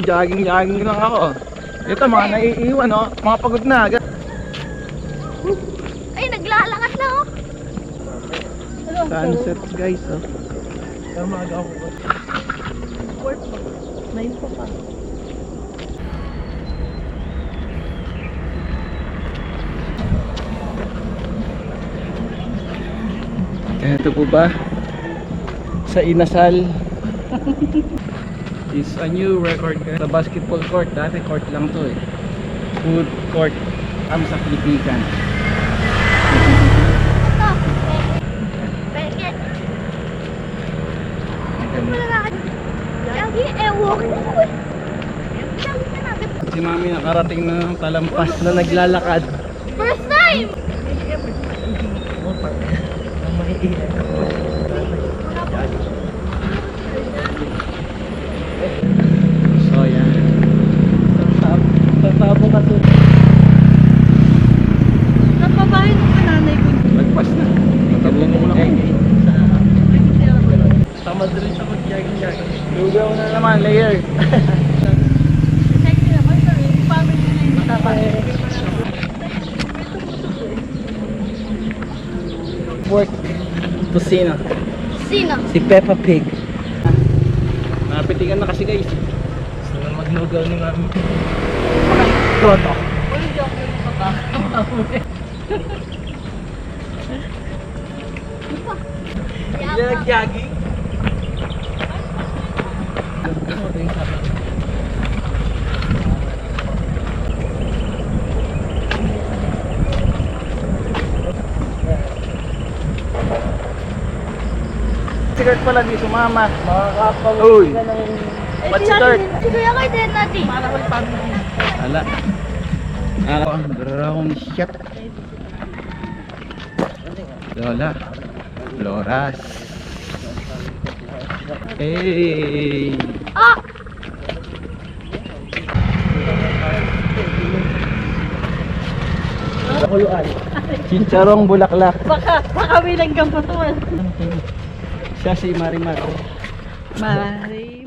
Jogging lang ako. Ito mga naiiwan, no? Mga pagod na. Ay, naglalakad lang oh. Sunset guys, oh. Tama ako. 9 po pa. Ito po ba sa Inasal is a new record sa basketball court. Dati court lang to eh. Food court sa Pilipican. Ito. Peke. Lagi walking ko eh. Lagi ka natin. Si Mami nakarating na ng talampas na naglalakad. First time! So yan. Tatabo ka to. Napabahin mo nanay ko. Lagpas na. Tatabo mo lang. Tamad rin siya mag-jogging. Lugaw na naman, layer. Sexy naman sir. Family na yung Work to sino? Sino? Si Peppa Pig. Napitigan na kasi guys. Gusto na maglugaw ni Mami. Toto. Uy, joke yung Nag-jogging? Sigaret pala di sumama. Makakapag Uy. ka ng... What's the third? Si Kuya kayo din natin. Para may family. Ala. Brown shot. Lola. Loras. Hey. Ah! Nakuluan. Chincharong bulaklak. Baka may langgam pa to. Siya si Marimar. Mari.